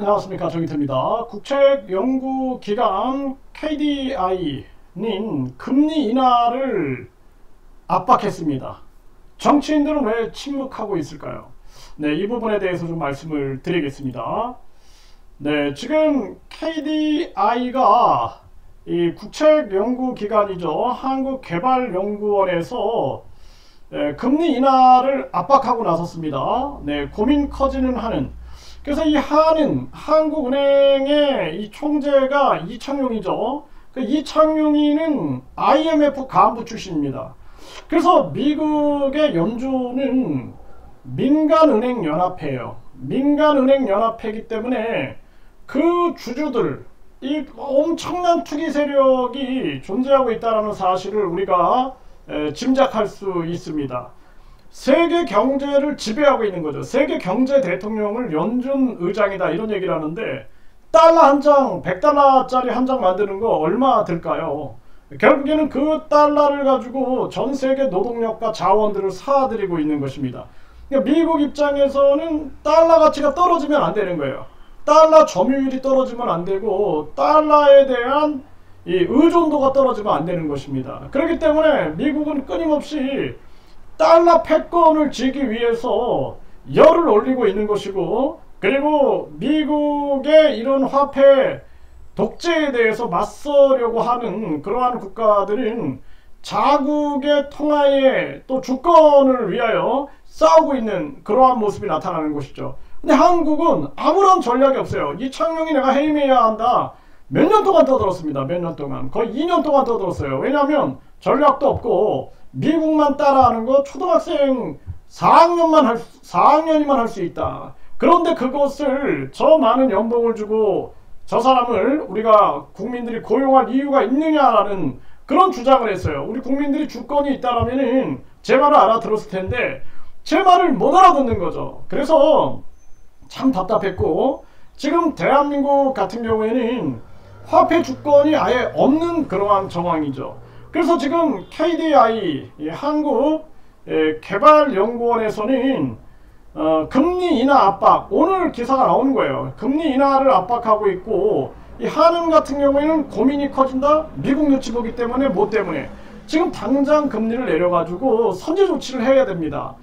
안녕하십니까, 정의태입니다. 국책연구기관 KDI는 금리 인하를 압박했습니다. 정치인들은 왜 침묵하고 있을까요? 네, 이 부분에 대해서 좀 말씀을 드리겠습니다. 네, 지금 KDI가 이 국책연구기관이죠. 한국개발연구원에서 금리 인하를 압박하고 나섰습니다. 네, 고민 커지는 한은. 그래서 이 한은 한국은행의 이 총재가 이창용이죠. 그 이창용이는 IMF 간부 출신입니다. 그래서 미국의 연준은 민간은행연합회예요. 민간은행연합회이기 때문에 그 주주들, 이 엄청난 투기 세력이 존재하고 있다는 사실을 우리가 짐작할 수 있습니다. 세계 경제를 지배하고 있는 거죠. 세계 경제 대통령을 연준 의장이다 이런 얘기를 하는데, 달러 한 장, 100달러짜리 한 장 만드는 거 얼마 들까요? 결국에는 그 달러를 가지고 전 세계 노동력과 자원들을 사들이고 있는 것입니다. 그러니까 미국 입장에서는 달러 가치가 떨어지면 안 되는 거예요. 달러 점유율이 떨어지면 안 되고, 달러에 대한 이 의존도가 떨어지면 안 되는 것입니다. 그렇기 때문에 미국은 끊임없이 달러 패권을 쥐기 위해서 열을 올리고 있는 것이고, 그리고 미국의 이런 화폐 독재에 대해서 맞서려고 하는 그러한 국가들은 자국의 통화의 또 주권을 위하여 싸우고 있는 그러한 모습이 나타나는 것이죠. 근데 한국은 아무런 전략이 없어요. 이창용이 내가 해임해야 한다, 몇 년 동안 떠들었습니다. 몇 년 동안, 거의 2년 동안 떠들었어요. 왜냐하면 전략도 없고 미국만 따라하는 거 초등학생 4학년이만 할 수 있다. 그런데 그것을 저 많은 연봉을 주고 저 사람을 우리가 국민들이 고용할 이유가 있느냐라는 그런 주장을 했어요. 우리 국민들이 주권이 있다라면은 제 말을 알아들었을 텐데 제 말을 못 알아듣는 거죠. 그래서 참 답답했고, 지금 대한민국 같은 경우에는 화폐 주권이 아예 없는 그러한 정황이죠. 그래서 지금 KDI 한국개발연구원에서는 금리 인하 압박, 오늘 기사가 나오는 거예요. 금리 인하를 압박하고 있고, 이 한은 같은 경우에는 고민이 커진다. 미국 눈치 보기 때문에, 뭐 때문에 지금 당장 금리를 내려가지고 선제 조치를 해야 됩니다.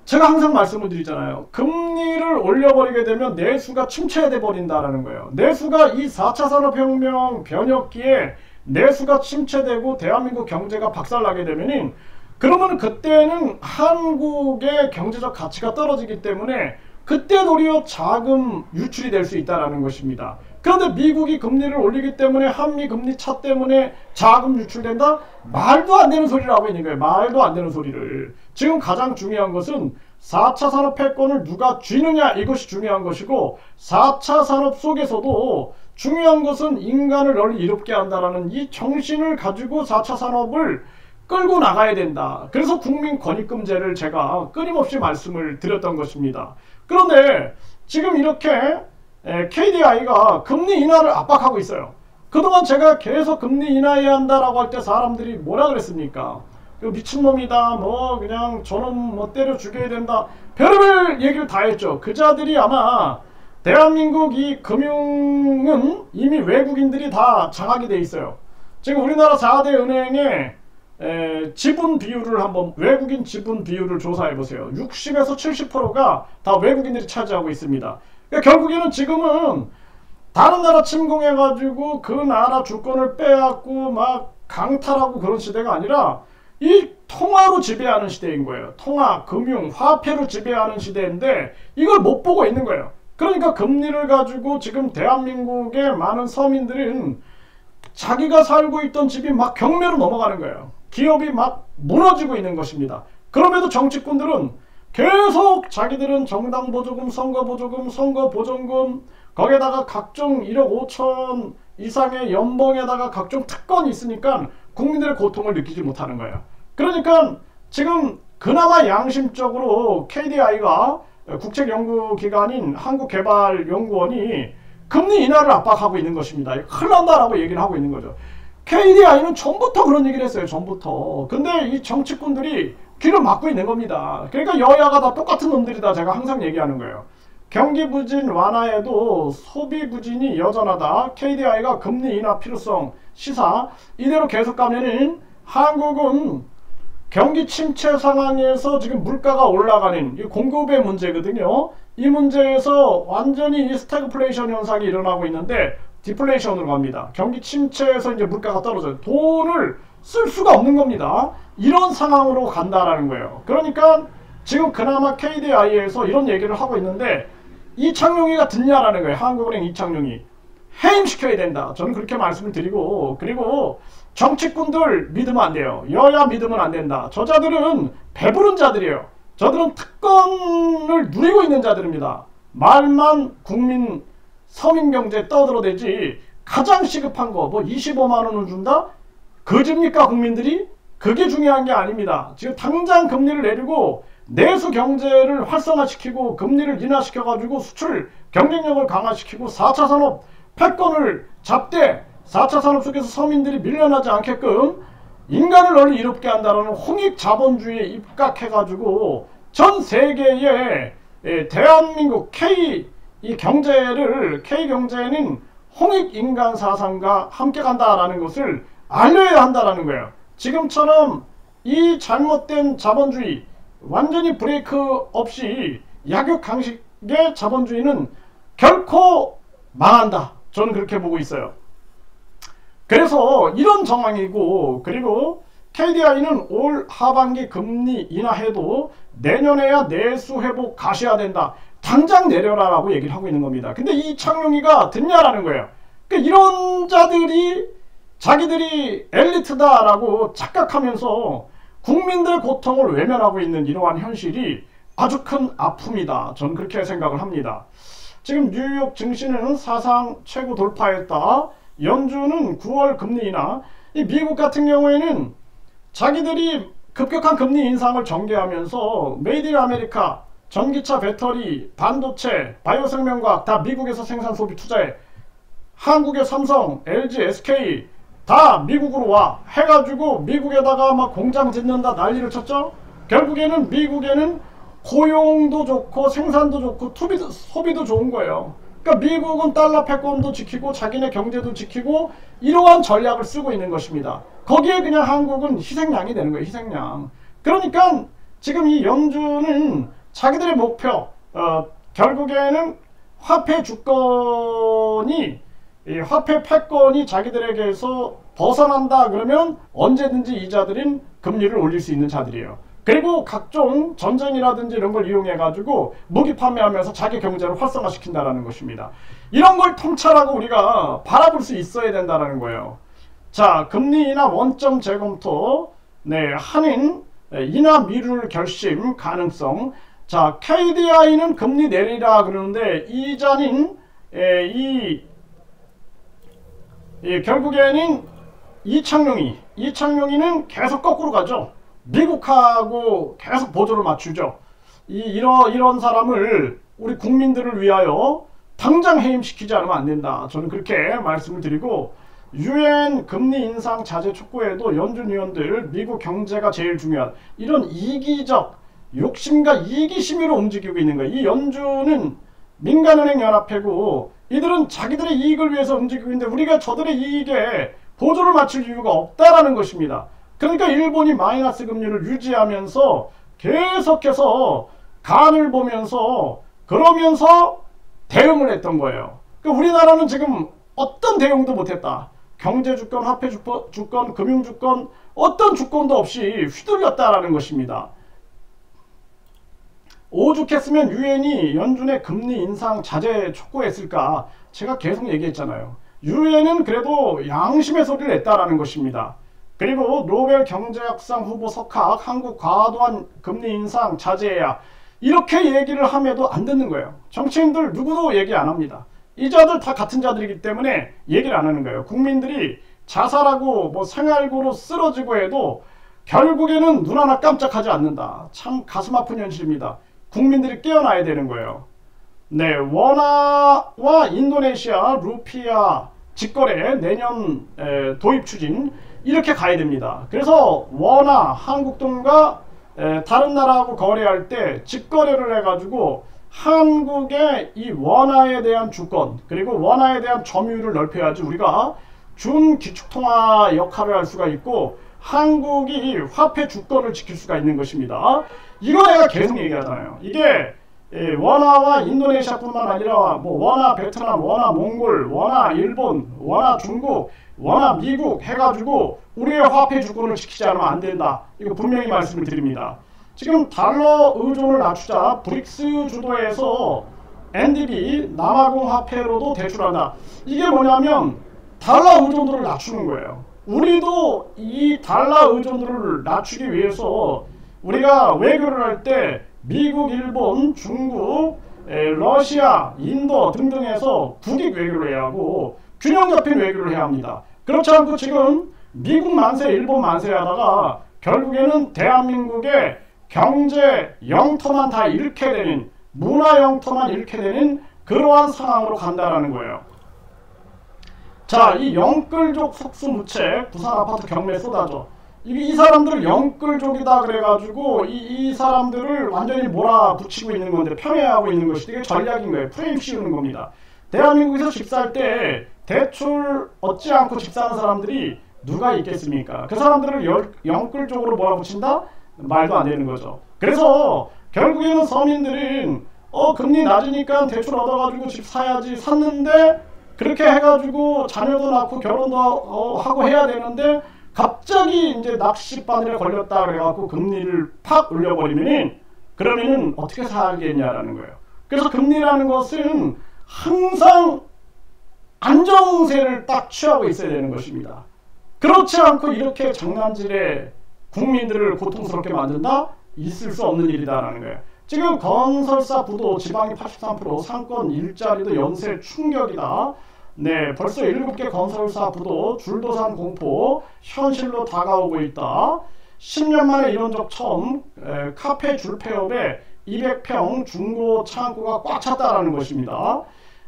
제가 항상 말씀을 드리잖아요. 금리를 올려버리게 되면 내수가 침체돼 버린다라는 거예요. 내수가 이 4차 산업혁명 변혁기에 내수가 침체되고 대한민국 경제가 박살나게 되면은, 그러면 그때는 한국의 경제적 가치가 떨어지기 때문에 그때 도리어 자금 유출이 될 수 있다는 것입니다. 그런데 미국이 금리를 올리기 때문에 한미 금리 차 때문에 자금 유출된다? 말도 안 되는 소리를 하고 있는 거예요. 말도 안 되는 소리를. 지금 가장 중요한 것은 4차 산업 패권을 누가 쥐느냐, 이것이 중요한 것이고, 4차 산업 속에서도 중요한 것은 인간을 널리 이롭게 한다라는 이 정신을 가지고 4차 산업을 끌고 나가야 된다. 그래서 국민권익금제를 제가 끊임없이 말씀을 드렸던 것입니다. 그런데 지금 이렇게 KDI가 금리 인하를 압박하고 있어요. 그동안 제가 계속 금리 인하해야 한다라고 할 때 사람들이 뭐라 그랬습니까? 미친놈이다, 뭐 그냥 저놈 뭐 때려 죽여야 된다, 별의별 얘기를 다 했죠. 그 자들이 아마 대한민국 이 금융은 이미 외국인들이 다 장악이 돼 있어요. 지금 우리나라 4대 은행의 지분 비율을 한번, 외국인 지분 비율을 조사해 보세요. 60에서 70%가 다 외국인들이 차지하고 있습니다. 그러니까 결국에는 지금은 다른 나라 침공해 가지고 그 나라 주권을 빼앗고 막 강탈하고 그런 시대가 아니라 이 통화로 지배하는 시대인 거예요. 통화, 금융, 화폐로 지배하는 시대인데 이걸 못 보고 있는 거예요. 그러니까 금리를 가지고 지금 대한민국의 많은 서민들은 자기가 살고 있던 집이 막 경매로 넘어가는 거예요. 기업이 막 무너지고 있는 것입니다. 그럼에도 정치꾼들은 계속 자기들은 정당 보조금, 선거 보조금, 선거 보전금, 거기에다가 각종 1억 5천 이상의 연봉에다가 각종 특권이 있으니까 국민들의 고통을 느끼지 못하는 거예요. 그러니까 지금 그나마 양심적으로 KDI가 국책연구기관인 한국개발연구원이 금리 인하를 압박하고 있는 것입니다. 큰일 난다라고 얘기를 하고 있는 거죠. KDI는 전부터 그런 얘기를 했어요. 전부터. 근데 이 정치꾼들이 귀를 막고 있는 겁니다. 그러니까 여야가 다 똑같은 놈들이다, 제가 항상 얘기하는 거예요. 경기 부진 완화에도 소비 부진이 여전하다. KDI가 금리 인하 필요성 시사. 이대로 계속 가면은 한국은 경기 침체 상황에서 지금 물가가 올라가는 이 공급의 문제거든요. 이 문제에서 완전히 스태그플레이션 현상이 일어나고 있는데 디플레이션으로 갑니다. 경기 침체에서 이제 물가가 떨어져요. 돈을 쓸 수가 없는 겁니다. 이런 상황으로 간다라는 거예요. 그러니까 지금 그나마 KDI에서 이런 얘기를 하고 있는데 이창용이가 듣냐라는 거예요. 한국은행 이창용이. 해임시켜야 된다. 저는 그렇게 말씀을 드리고, 그리고 정치꾼들 믿으면 안 돼요. 여야 믿으면 안 된다. 저자들은 배부른 자들이에요. 저들은 특권을 누리고 있는 자들입니다. 말만 국민 서민경제 떠들어대지 가장 시급한 거 뭐 25만원을 준다? 그집니까 국민들이? 그게 중요한 게 아닙니다. 지금 당장 금리를 내리고 내수 경제를 활성화시키고 금리를 인하시켜가지고 수출 경쟁력을 강화시키고 4차 산업 패권을 잡되 4차 산업 속에서 서민들이 밀려나지 않게끔 인간을 널리 이롭게 한다는 홍익 자본주의에 입각해가지고 전 세계의 대한민국 K 경제는 홍익 인간 사상과 함께 간다라는 것을 알려야 한다라는 거예요. 지금처럼 이 잘못된 자본주의 완전히 브레이크 없이 약육강식의 자본주의는 결코 망한다. 저는 그렇게 보고 있어요. 그래서 이런 정황이고, 그리고 KDI는 올 하반기 금리 인하해도 내년에야 내수 회복 가셔야 된다. 당장 내려라 라고 얘기를 하고 있는 겁니다. 근데 이창용이가 듣냐라는 거예요. 그러니까 이런 자들이 자기들이 엘리트다라고 착각하면서 국민들 고통을 외면하고 있는 이러한 현실이 아주 큰 아픔이다. 저는 그렇게 생각을 합니다. 지금 뉴욕 증시는 사상 최고 돌파했다. 연준은 9월 금리 인하. 이 미국 같은 경우에는 자기들이 급격한 금리 인상을 전개하면서 메이드 인 아메리카, 전기차, 배터리, 반도체, 바이오생명과학 다 미국에서 생산 소비 투자해. 한국의 삼성, LG, SK 다 미국으로 와 해가지고 미국에다가 막 공장 짓는다 난리를 쳤죠. 결국에는 미국에는 고용도 좋고 생산도 좋고 소비도 좋은 거예요. 그러니까 미국은 달러 패권도 지키고 자기네 경제도 지키고 이러한 전략을 쓰고 있는 것입니다. 거기에 그냥 한국은 희생양이 되는 거예요. 희생양. 그러니까 지금 이 연준은 자기들의 목표 결국에는 화폐 주권이 화폐 패권이 자기들에게서 벗어난다 그러면 언제든지 이자들인 금리를 올릴 수 있는 자들이에요. 그리고 각종 전쟁이라든지 이런 걸 이용해 가지고 무기 판매하면서 자기 경제를 활성화시킨다라는 것입니다. 이런 걸 통찰하고 우리가 바라볼 수 있어야 된다는 거예요. 자, 금리 인하 원점 재검토, 한인 인하 미룰 결심 가능성. 자, KDI는 금리 내리라 그러는데 이자는 결국에는 이창용이는 계속 거꾸로 가죠. 미국하고 계속 보조를 맞추죠. 이런 사람을 우리 국민들을 위하여 당장 해임시키지 않으면 안 된다. 저는 그렇게 말씀을 드리고, 유엔 금리 인상 자제 촉구에도 연준 위원들 미국 경제가 제일 중요하다. 이런 이기적 욕심과 이기심으로 움직이고 있는 거예요. 이 연준은 민간은행 연합회고 이들은 자기들의 이익을 위해서 움직이고 있는데 우리가 저들의 이익에 보조를 맞출 이유가 없다라는 것입니다. 그러니까 일본이 마이너스 금리를 유지하면서 계속해서 간을 보면서 그러면서 대응을 했던 거예요. 그러니까 우리나라는 지금 어떤 대응도 못했다. 경제주권, 화폐주권, 금융주권 어떤 주권도 없이 휘둘렸다라는 것입니다. 오죽했으면 유엔이 연준의 금리 인상 자제 촉구했을까? 제가 계속 얘기했잖아요. 유엔은 그래도 양심의 소리를 냈다라는 것입니다. 그리고 노벨 경제학상 후보 석학 한국 과도한 금리 인상 자제해야 이렇게 얘기를 함에도 안 듣는 거예요. 정치인들 누구도 얘기 안 합니다. 이 자들 다 같은 자들이기 때문에 얘기를 안 하는 거예요. 국민들이 자살하고 뭐 생활고로 쓰러지고 해도 결국에는 눈 하나 깜짝하지 않는다. 참 가슴 아픈 현실입니다. 국민들이 깨어나야 되는 거예요. 원화와 인도네시아 루피아 직거래 내년 도입 추진 이렇게 가야 됩니다. 그래서 원화 한국 돈과 다른 나라하고 거래할 때 직거래를 해가지고 한국의 이 원화에 대한 주권 그리고 원화에 대한 점유율을 넓혀야지 우리가 준기축통화 역할을 할 수가 있고 한국이 화폐 주권을 지킬 수가 있는 것입니다. 이거 내가 계속 얘기하잖아요. 이게 원화와 인도네시아뿐만 아니라 뭐 원화 베트남, 원화 몽골, 원화 일본, 원화 중국, 원화 미국 해가지고 우리의 화폐 주권을 지키지 않으면 안 된다. 이거 분명히 말씀을 드립니다. 지금 달러 의존을 낮추자 브릭스 주도에서 NDB 남아공 화폐로도 대출한다. 이게 뭐냐면 달러 의존도를 낮추는 거예요. 우리도 이 달러 의존도를 낮추기 위해서 우리가 외교를 할 때 미국, 일본, 중국, 러시아, 인도 등등에서 국익 외교를 해야 하고 균형 잡힌 외교를 해야 합니다. 그렇지 않고 지금 미국 만세, 일본 만세 하다가 결국에는 대한민국의 경제 영토만 다 잃게 되는, 문화 영토만 잃게 되는 그러한 상황으로 간다라는 거예요. 자, 이 영끌족 속수무책 부산 아파트 경매 쏟아져. 이 사람들을 영끌족이다 그래가지고 이 사람들을 완전히 몰아붙이고 있는 건데, 편애하고 있는 것이 되게 전략인 거예요. 프레임 씌우는 겁니다. 대한민국에서 집 살 때 대출 얻지 않고 집 사는 사람들이 누가 있겠습니까? 그 사람들을 영끌족으로 몰아붙인다? 말도 안 되는 거죠. 그래서 결국에는 서민들은 금리 낮으니까 대출 얻어가지고 집 사야지, 샀는데 그렇게 해가지고 자녀도 낳고 결혼도 하고 해야 되는데 갑자기 이제 낚싯바늘에 걸렸다 그래갖고 금리를 팍 올려버리면은, 그러면은 어떻게 살겠냐라는 거예요. 그래서 금리라는 것은 항상 안정세를 딱 취하고 있어야 되는 것입니다. 그렇지 않고 이렇게 장난질에 국민들을 고통스럽게 만든다? 있을 수 없는 일이다라는 거예요. 지금 건설사 부도 지방이 83%, 상권 일자리도 연쇄 충격이다. 네, 벌써 7개 건설사 부도 줄도산 공포 현실로 다가오고 있다. 10년 만에 이런 적 처음. 카페 줄폐업에 200평 중고 창고가 꽉 찼다라는 것입니다.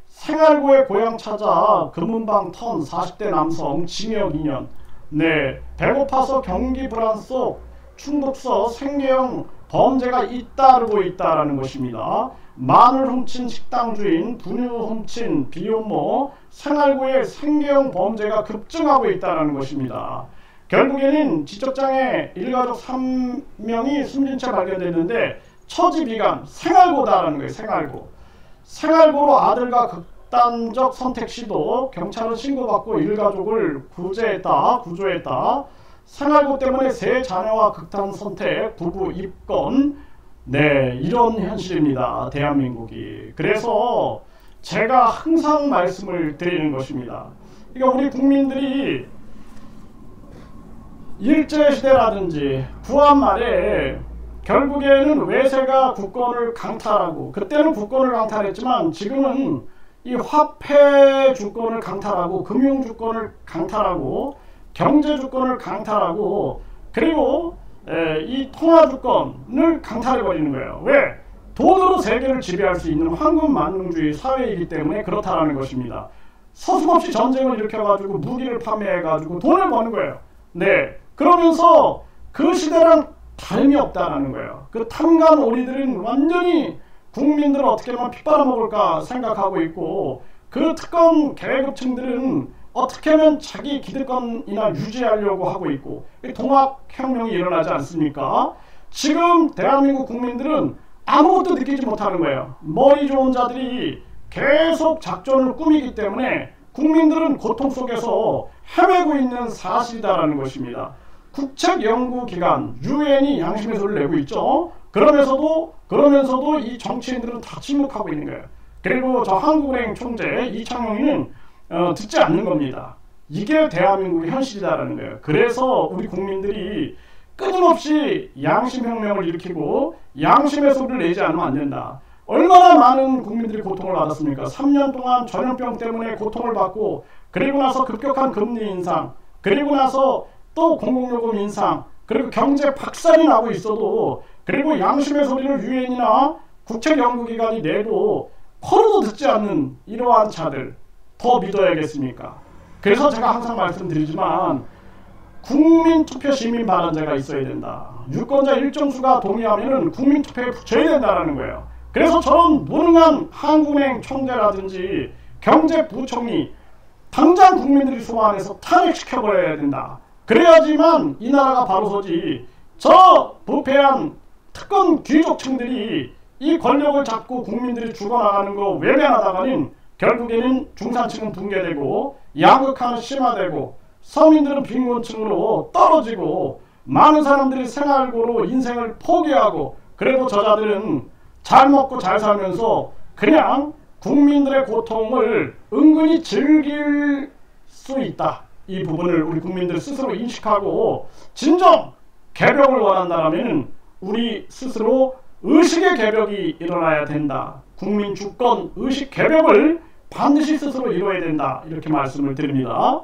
생활고의 고향 찾아 금은방 턴 40대 남성 징역 2년. 네, 배고파서 경기 불안 속 충북서 생계형 범죄가 잇따르고 있다라는 것입니다. 마늘 훔친 식당 주인, 분유 훔친 비혼모, 생활고의 생계형 범죄가 급증하고 있다는 것입니다. 결국에는 지적장애 일가족 3명이 숨진 채 발견됐는데 처지비감, 생활고다라는 거예요. 생활고로 아들과 극단적 선택 시도, 경찰은 신고받고 일가족을 구조했다. 생활고 때문에 세 자녀와 극단 선택, 부부 입건. 네, 이런 현실입니다. 대한민국이. 그래서 제가 항상 말씀을 드리는 것입니다. 그러니까 우리 국민들이 일제시대라든지 구한 말에 결국에는 외세가 국권을 강탈하고, 그때는 국권을 강탈했지만 지금은 이 화폐 주권을 강탈하고, 금융 주권을 강탈하고, 경제 주권을 강탈하고, 그리고 이 통화 주권을 강탈해버리는 거예요. 왜? 돈으로 세계를 지배할 수 있는 황금만능주의 사회이기 때문에 그렇다라는 것입니다. 서슴없이 전쟁을 일으켜가지고 무기를 판매해가지고 돈을 버는 거예요. 네, 그러면서 그 시대랑 다름이 없다라는 거예요. 그 탐관 오리들은 완전히 국민들을 어떻게 하면 핏빨아먹을까 생각하고 있고, 그 특권 계급층들은 어떻게 하면 자기 기득권이나 유지하려고 하고 있고, 동학혁명이 일어나지 않습니까? 지금 대한민국 국민들은 아무것도 느끼지 못하는 거예요. 머리 좋은 자들이 계속 작전을 꾸미기 때문에 국민들은 고통 속에서 헤매고 있는 사실이다라는 것입니다. 국책연구기관 유엔이 양심의 소리를 내고 있죠. 그러면서도 이 정치인들은 다 침묵하고 있는 거예요. 그리고 저 한국은행 총재 이창용이는 듣지 않는 겁니다. 이게 대한민국의 현실이다라는 거예요. 그래서 우리 국민들이 끊임없이 양심혁명을 일으키고 양심의 소리를 내지 않으면 안 된다. 얼마나 많은 국민들이 고통을 받았습니까? 3년 동안 전염병 때문에 고통을 받고, 그리고 나서 급격한 금리 인상, 그리고 나서 또 공공요금 인상, 그리고 경제 박살이 나고 있어도, 그리고 양심의 소리를 유엔이나 국책연구기관이 내도 코로도 듣지 않는 이러한 자들 더 믿어야겠습니까? 그래서 제가 항상 말씀드리지만 국민투표 시민발언제가 있어야 된다. 유권자 일정수가 동의하면 국민투표에 붙여야 된다는 거예요. 그래서 저런 무능한 한국은행 총재라든지 경제부총리 당장 국민들이 소환해서 탄핵시켜버려야 된다. 그래야지만 이 나라가 바로 서지. 저 부패한 특권 귀족층들이 이 권력을 잡고 국민들이 죽어나가는 거 외면하다가는 결국에는 중산층은 붕괴되고 양극화는 심화되고 서민들은 빈곤층으로 떨어지고 많은 사람들이 생활고로 인생을 포기하고, 그래도 저자들은 잘 먹고 잘 살면서 그냥 국민들의 고통을 은근히 즐길 수 있다. 이 부분을 우리 국민들 스스로 인식하고 진정 개벽을 원한다면 우리 스스로 의식의 개벽이 일어나야 된다. 국민 주권 의식 개벽을 반드시 스스로 이루어야 된다. 이렇게 말씀을 드립니다.